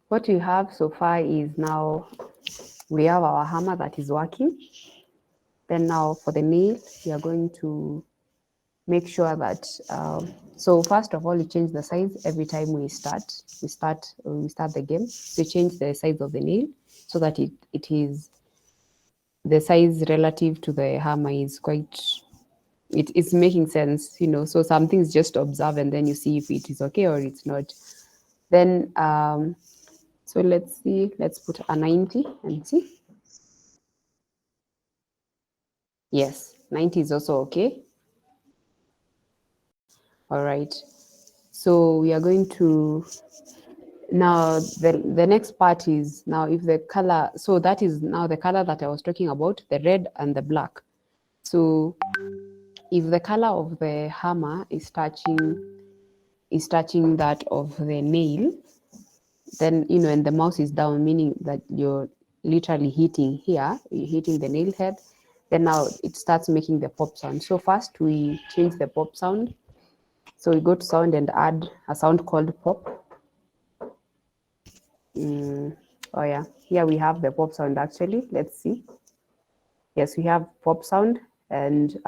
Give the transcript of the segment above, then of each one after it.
what we have so far is now we have our hammer that is working. Then now for the nail, we are going to make sure that, so first of all, you change the size every time we start the game. So change the size of the nail so that it is the size relative to the hammer is quite, it's making sense, so some things just observe and then you see if it is okay or it's not. Then so let's see, let's put a 90 and see. Yes, 90 is also okay. All right, so we are going to, now the next part is, now if the color, so that is now the color that I was talking about, the red and the black. So if the color of the hammer is touching that of the nail, then and the mouse is down, meaning that you're literally hitting here, you're hitting the nail head, then now it starts making the pop sound. So first we change the pop sound. So we go to sound and add a sound called pop. Oh yeah, here we have the pop sound actually. Let's see. Yes, we have pop sound, and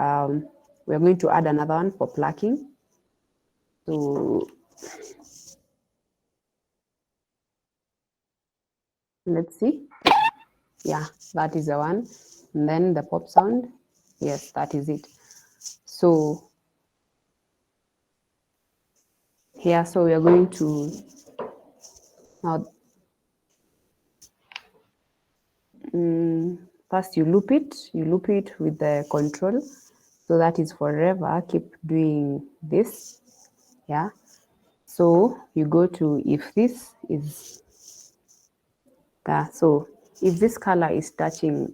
we're going to add another one for plucking. So let's see. Yeah, that is the one. And then the pop sound. Yes, that is it. So here, so we are going to now first you loop it with the control. So that is forever. Keep doing this. Yeah. So you go to, if this is so if this color is touching,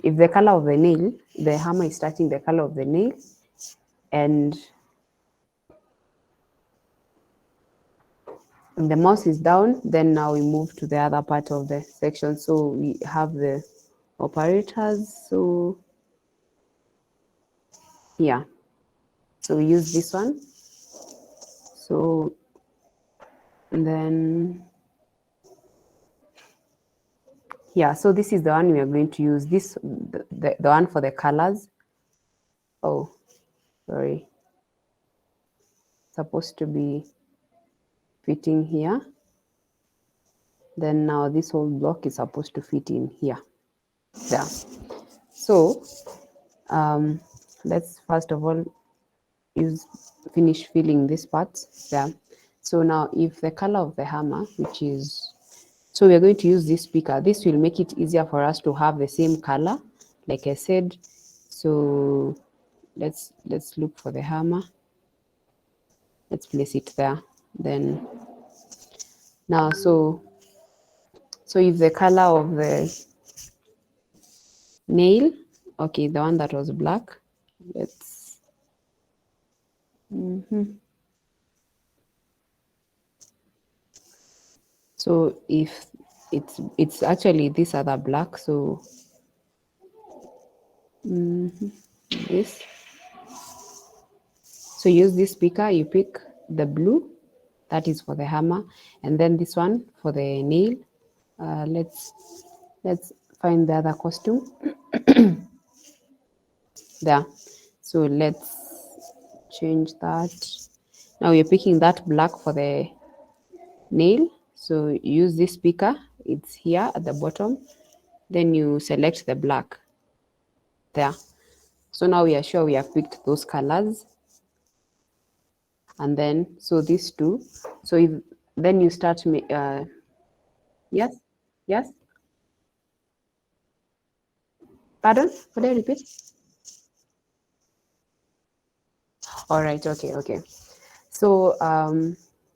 if the color of the nail, the hammer is touching the color of the nail, and the mouse is down, then now we move to the other part of the section. So we have the operators. So yeah, so we use this one. So then yeah, so this is the one we are going to use, this the one for the colors. Oh, sorry, supposed to be fitting here. Then now this whole block is supposed to fit in here. There. So let's first of all finish filling this part there. So now if the color of the hammer, which is, so we are going to use this speaker. This will make it easier for us to have the same color, like I said. So let's look for the hammer. Let's place it there. Then now, so if the color of the nail, okay, the one that was black, let's so if it's actually this other black, so this, so use this speaker, you pick the blue, that is for the hammer, and then this one for the nail. Let's find the other costume. There. So let's change that. Now we're picking that black for the nail. So use this speaker, it's here at the bottom. Then you select the black there. So now we are sure we have picked those colors. And then, so these two. So if then you start, yes, yes. Pardon? Could I repeat? All right, okay. So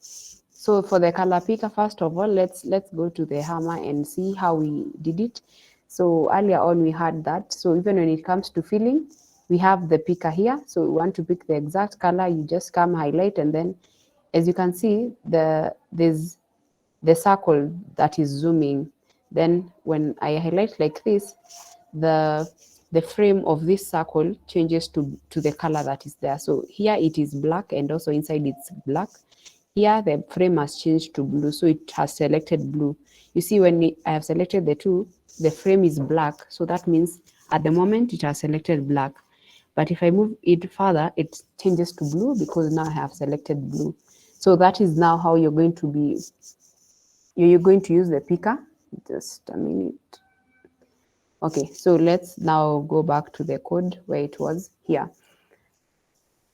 so for the color picker, first of all, let's go to the hammer and see how we did it. So earlier on we had that. So even when it comes to filling, we have the picker here. So we want to pick the exact color, you just come highlight, and then as you can see, there's the circle that is zooming. Then when I highlight like this, the frame of this circle changes to the color that is there. So here it is black, and also inside it's black. here the frame has changed to blue, so it has selected blue. You see, when I have selected the two, the frame is black, so that means at the moment it has selected black. But if I move it further, it changes to blue because now I have selected blue. So that is now how you're going to use the picker. Just a minute. Okay, so let's now go back to the code where it was here.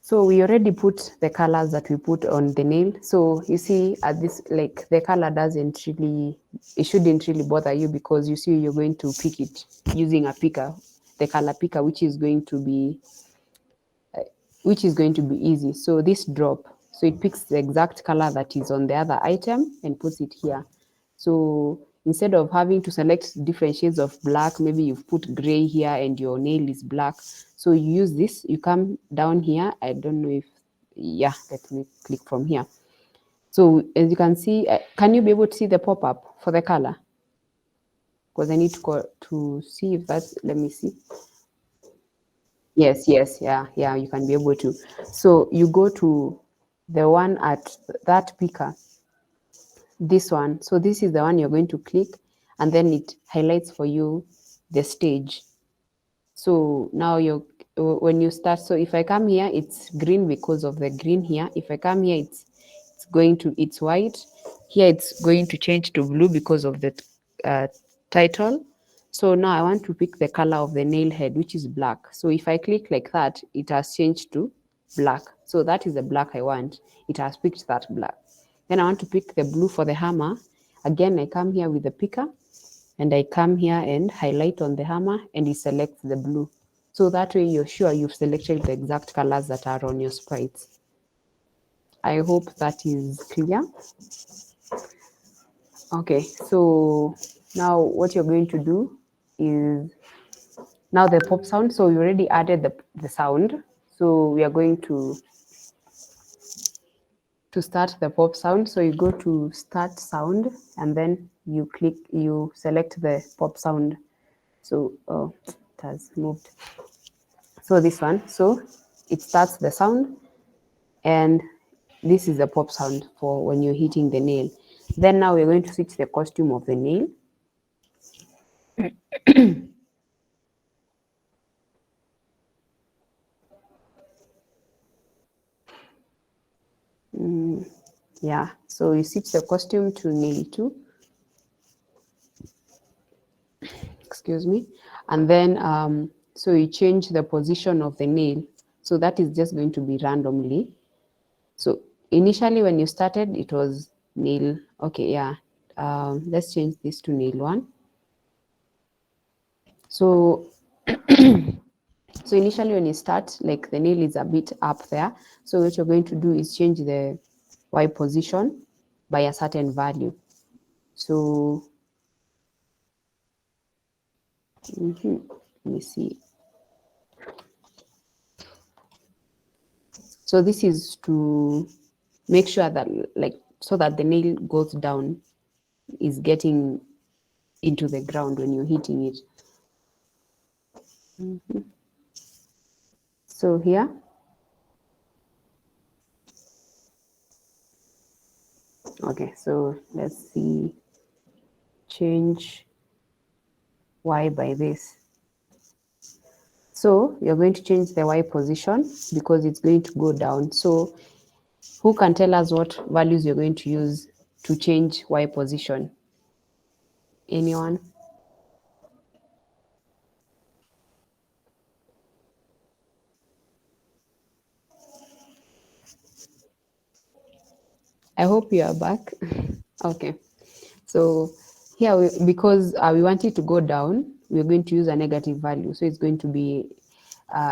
So we already put the colors that we put on the nail. So you see at this, like the color it shouldn't really bother you because you see you're going to pick it using a picker, the color picker, which is going to be easy. So this drop, so it picks the exact color that is on the other item and puts it here. So instead of having to select different shades of black, maybe you've put gray here and your nail is black. So you use this, you come down here. I don't know if, yeah, let me click from here. So as you can see, can you be able to see the pop-up for the color? Because I need to go to see if that's, let me see. Yes, yeah, you can be able to. So you go to the one at that picker, this one. So this is the one you're going to click, and then it highlights for you the stage. So now when you start, so if I come here, it's green because of the green here. If I come here, it's white. Here it's going to change to blue because of the title. So now I want to pick the color of the nail head, which is black. So if I click like that, it has changed to black. So that is the black I want. It has picked that black. Then I want to pick the blue for the hammer. Again, I come here with the picker and I come here and highlight on the hammer and it selects the blue. So that way you're sure you've selected the exact colors that are on your sprites. I hope that is clear. Okay, so now what you're going to do is now the pop sound. So you already added the sound. So we are going to start the pop sound. So you go to start sound and then you select the pop sound. So it has moved. So this one, so it starts the sound and this is the pop sound for when you're hitting the nail. Then now we're going to switch the costume of the nail. Yeah, so you switch the costume to nail 2. Excuse me. And then so you change the position of the nail. So that is just going to be randomly. So initially when you started, it was nail. Okay, yeah. Let's change this to nail 1. So so initially when you start, like the nail is a bit up there. So what you're going to do is change the Y position by a certain value. So let me see. So this is to make sure that so that the nail goes down, is getting into the ground when you're hitting it. So here, okay, so let's see, change Y by this. So you're going to change the Y position because it's going to go down. So who can tell us what values you're going to use to change Y position? Anyone? I hope you are back. Okay. So here, because we want it to go down, we're going to use a negative value. So it's going to be,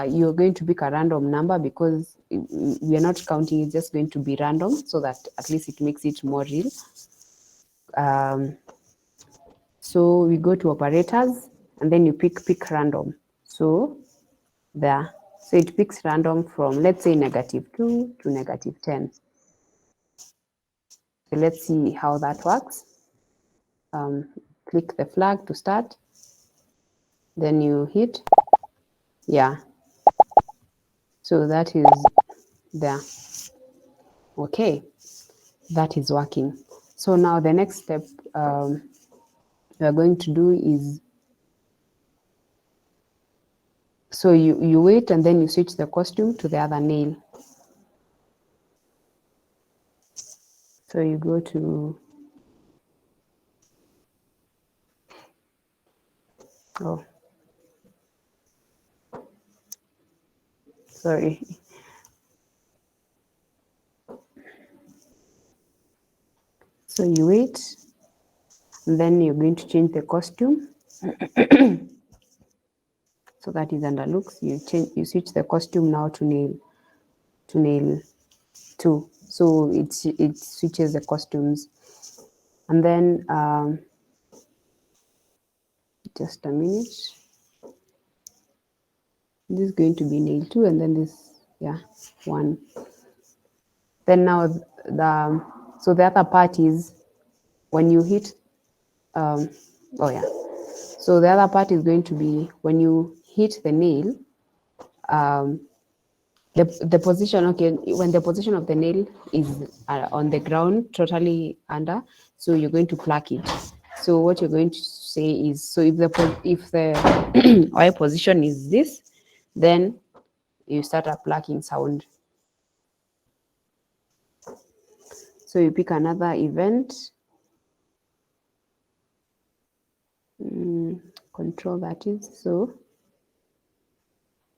you're going to pick a random number because we are not counting, it's just going to be random so that at least it makes it more real. So we go to operators and then you pick random. So there, so it picks random from, let's say, -2 to -10. So let's see how that works. Click the flag to start. Then you hit, yeah. So that is there. Okay. that is working. So now the next step we are going to do is, so you wait and then you switch the costume to the other nail. So you go to, oh, sorry. So you wait, and then you're going to change the costume. So that is under looks. You switch the costume now to nail 2. So it switches the costumes, and then just a minute. This is going to be nail 2, and then this, yeah, 1. Then now so the other part is when you hit oh yeah. So the other part is going to be when you hit the nail, the position, okay, when the position of the nail is on the ground, totally under, so you're going to pluck it. So what you're going to say is, so if the Y position is this, then you start a plucking sound. So you pick another event, control that is, so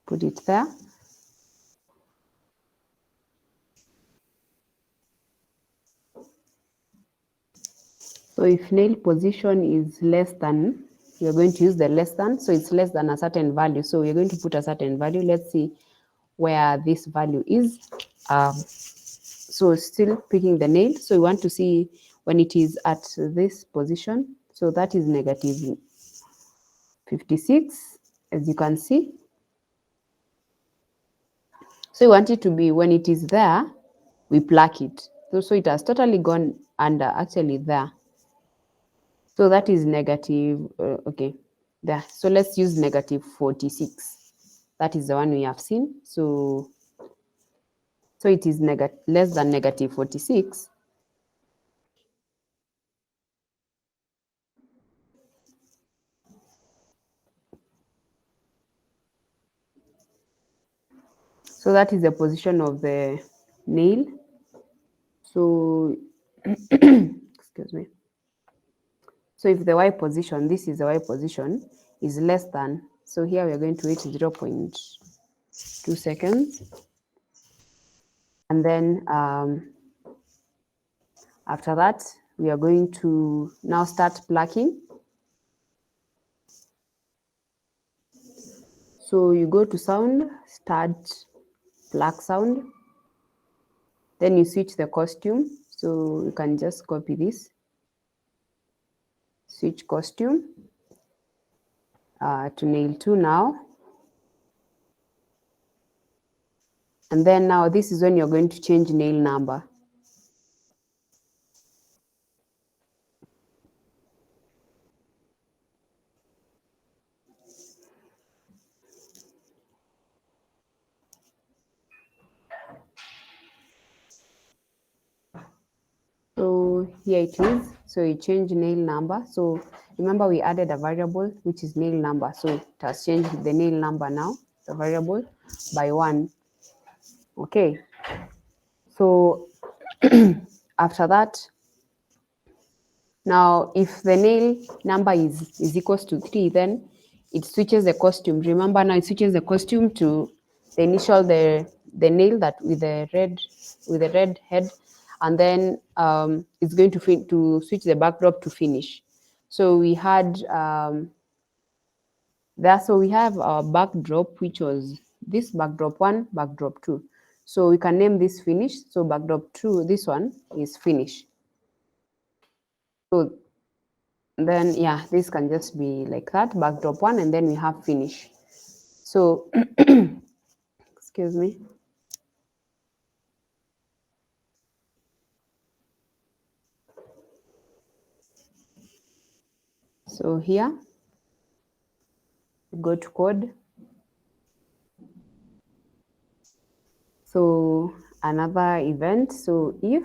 put it there. So if nail position is less than, you're going to use the less than, so it's less than a certain value. So you're going to put a certain value. Let's see where this value is. So still picking the nail. So we want to see when it is at this position. So that is negative 56, as you can see. So we want it to be when it is there, we pluck it. So it has totally gone under, actually there. So that is negative, okay, there. So let's use negative 46. That is the one we have seen. So it is less than negative 46. So that is the position of the nail. So, excuse me. So if the Y position, this is the Y position, is less than, so here we are going to wait 0.2 seconds. And then after that, we are going to now start plucking. So you go to sound, start pluck sound. Then you switch the costume. So you can just copy this. Switch costume to nail 2 now. And then now this is when you're going to change nail number. So here it is. So you change nail number. So remember we added a variable which is nail number. So it has changed the nail number now, the variable, by 1. Okay. So after that, now if the nail number is equals to 3, then it switches the costume. Remember now it switches the costume to the initial, the nail that with the red head, and then it's going to switch the backdrop to finish. So we had so we have our backdrop, which was this backdrop 1, backdrop 2. So we can name this finish. So backdrop 2, this one is finish. So then yeah, this can just be like that, backdrop 1, and then we have finish. So excuse me. So here, go to code. So another event. So if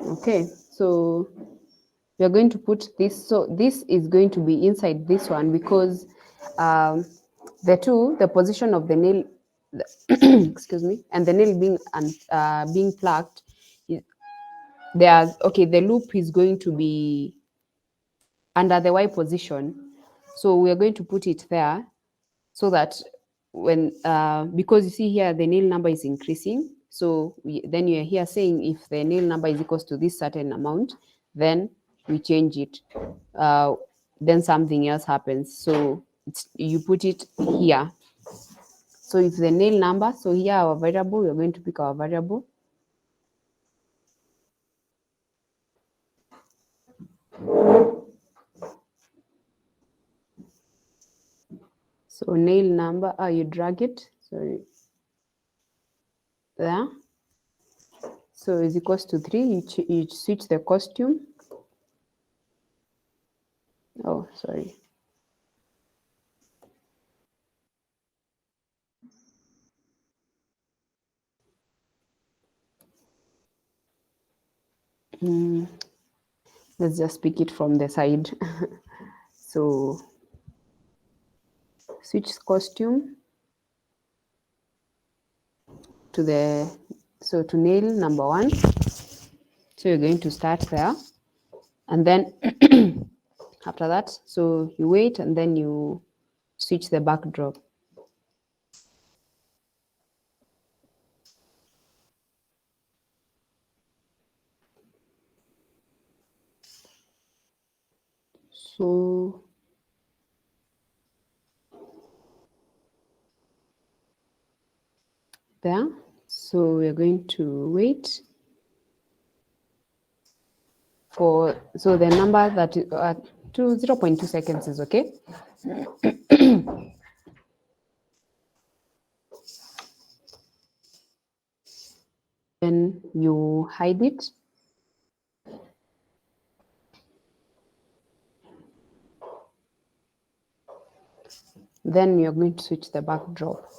Okay, so we are going to put this. So this is going to be inside this one because the position of the nail, excuse me, and the nail being plucked, okay, the loop is going to be under the Y position. So we are going to put it there so that when, because you see here, the nail number is increasing. So then you're here saying if the nail number is equals to this certain amount, then we change it. Then something else happens. So you put it here. So if the nail number, so here our variable, we're going to pick our variable. So nail number, you drag it, sorry, there. So is equals to 3, you switch the costume. Oh, sorry. Let's just pick it from the side. So switch costume to to nail number 1. So you're going to start there. And then after that, so you wait and then you switch the backdrop. So there. So we're going to wait for, so the number that 0.2 seconds is okay. Then you hide it. Then you're going to switch the backdrop.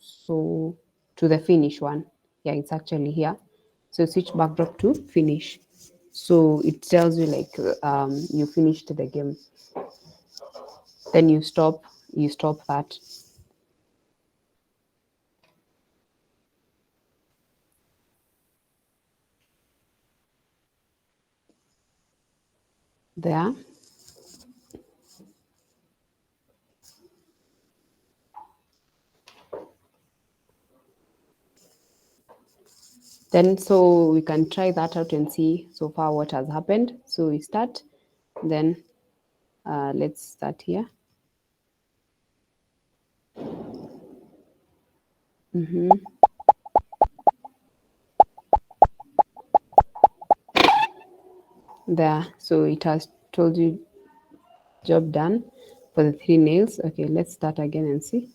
So to the finish one. Yeah, it's actually here. So switch backdrop to finish. So it tells you like you finished the game. Then you stop that. There. Then so we can try that out and see so far what has happened. So we start, then let's start here. There, so it has told you job done for the 3 nails. Okay, let's start again and see.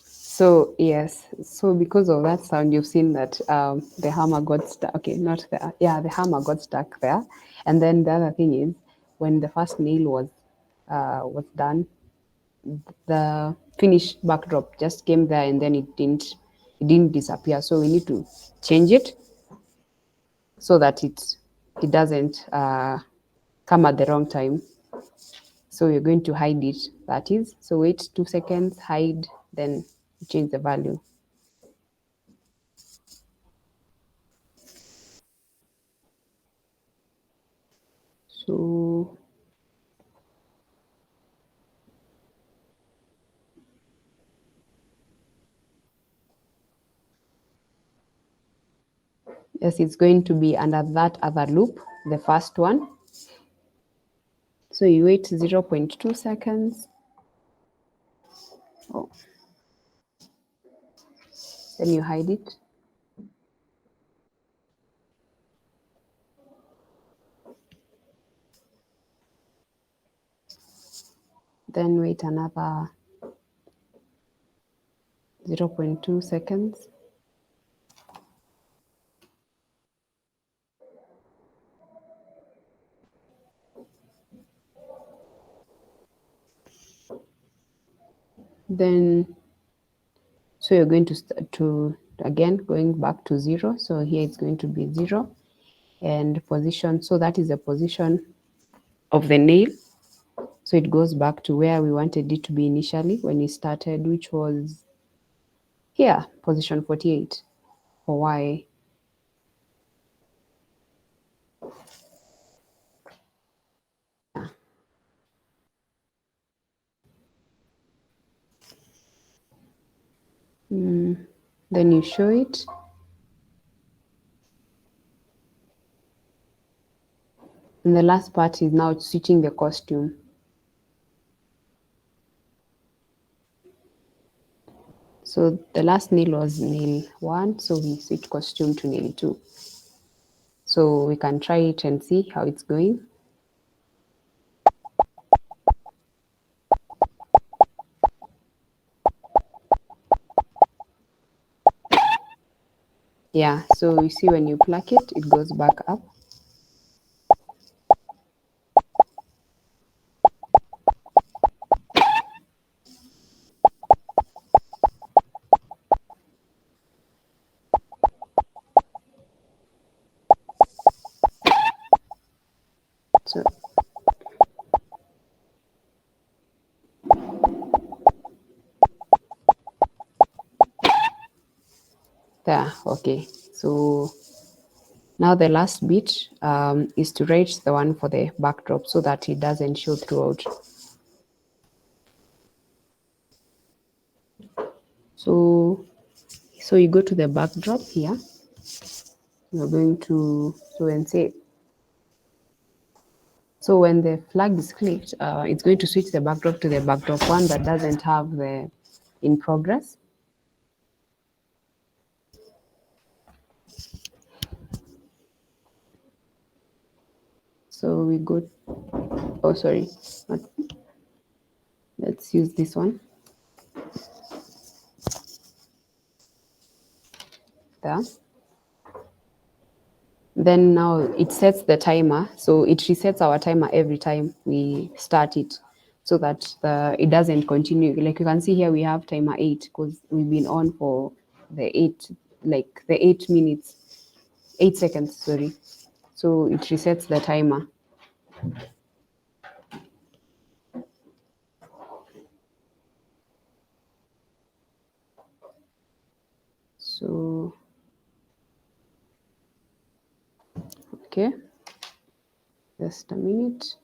So yes, so because of that sound, you've seen that the hammer got stuck. Okay, not there. Yeah, the hammer got stuck there. And then the other thing is, when the first nail was done, the finished backdrop just came there, and then it didn't disappear. So we need to change it so that it doesn't come at the wrong time. So you're going to hide it. That is, so wait 2 seconds, hide, then change the value. So yes, it's going to be under that other loop, the first one. So you wait 0.2 seconds. Oh. Then you hide it. Then wait another 0.2 seconds. Then, so you're going to start to, again, going back to 0. So here it's going to be 0 and position. So that is the position of the nail. So it goes back to where we wanted it to be initially when we started, which was here, position 48 for Y. Then you show it. And the last part is now switching the costume. So the last nail was nail 1, so we switch costume to nail 2. So we can try it and see how it's going. Yeah, so you see when you pluck it, it goes back up. So there, okay. So now the last bit is to write the one for the backdrop so that it doesn't show throughout. So you go to the backdrop here. You're going to, so when the flag is clicked, it's going to switch the backdrop to the backdrop one that doesn't have the in progress. So we go, oh, sorry, let's use this one. There. Then now it sets the timer. So it resets our timer every time we start it so that it doesn't continue. Like you can see here, we have timer 8 because we've been on for the 8 minutes, 8 seconds, sorry. So it resets the timer. So, okay, just a minute.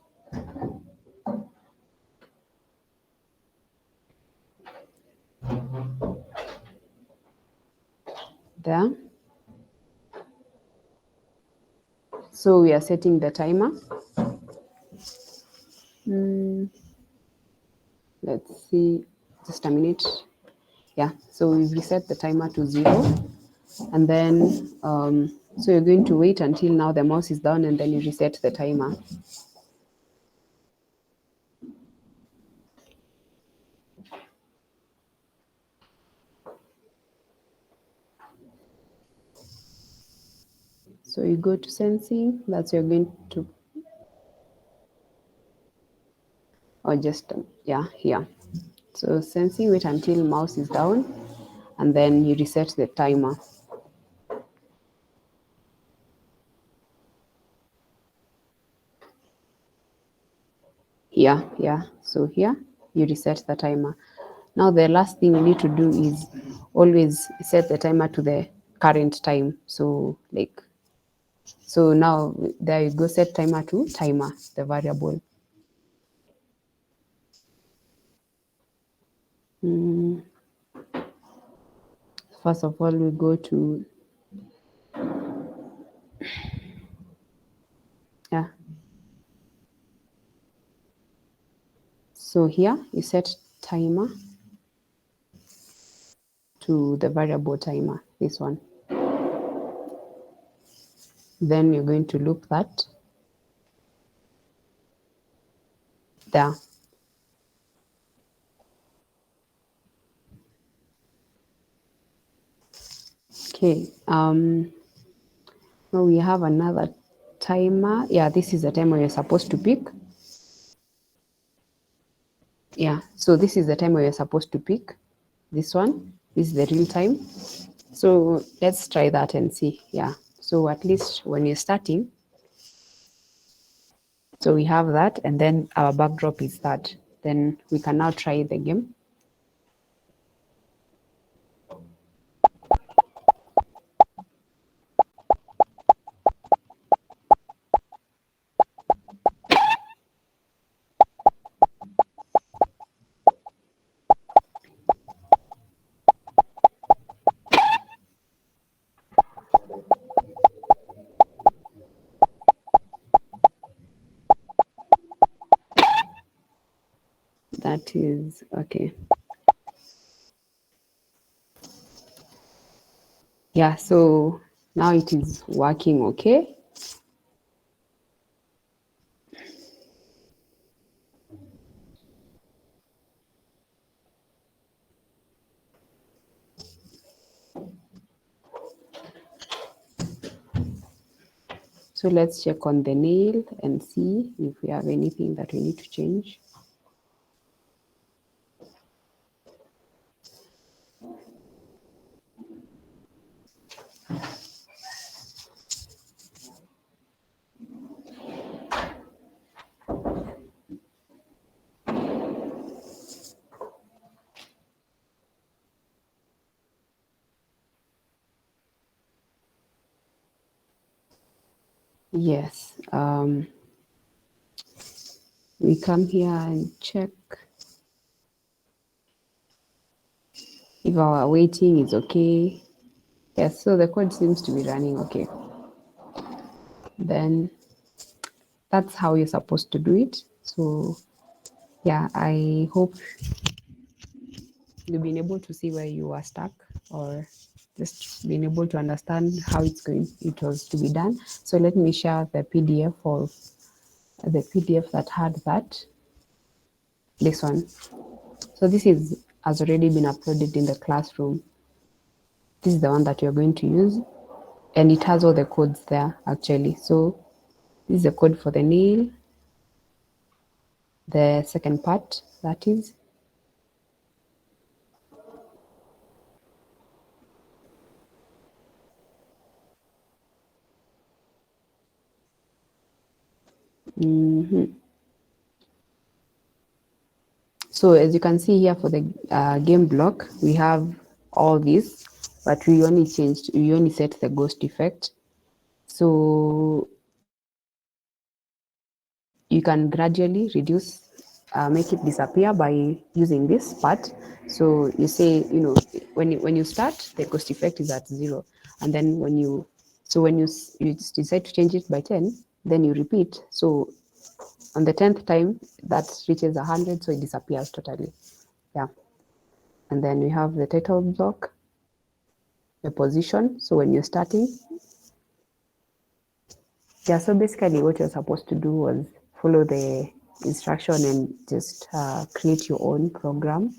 There. So we are setting the timer. Let's see, just a minute. Yeah, so we've reset the timer to 0. And then, so you're going to wait until now the mouse is down and then you reset the timer. So you go to sensing, that's you're going to, or just, yeah, here. So sensing, wait until mouse is down and then you reset the timer. Yeah. So here you reset the timer. Now the last thing you need to do is always set the timer to the current time. So now there you go, set timer to timer, the variable. First of all, we go to, yeah. So here you set timer to the variable timer, this one. Then you're going to loop that there. Okay. Now we have another timer. Yeah, this is the timer you're supposed to pick. Yeah, so this is the time where you're supposed to pick this one. This is the real time. So let's try that and see. Yeah, so at least when you're starting, so we have that, and then our backdrop is that. Then we can now try the game. That is okay. Yeah, so now it is working okay. So let's check on the nail and see if we have anything that we need to change. Yes, we come here and check if our weighting is okay. Yes, so the code seems to be running okay. Then that's how you're supposed to do it. So yeah, I hope you've been able to see where you are stuck, or just being able to understand how it was to be done. So let me share the PDF of the PDF that had that. This one. So this has already been uploaded in the classroom. This is the one that you're going to use, and it has all the codes there actually. So this is the code for the nail, the second part, that is. So as you can see here for the game block, we have all this, but we only set the ghost effect. So you can gradually reduce, make it disappear by using this part. So you say, when you start, the ghost effect is at 0, and then when you decide to change it by 10, then you repeat. So on the 10th time, that reaches 100, so it disappears totally. Yeah. And then we have the title block, the position. So when you're starting, yeah, so basically what you're supposed to do was follow the instruction and just create your own program.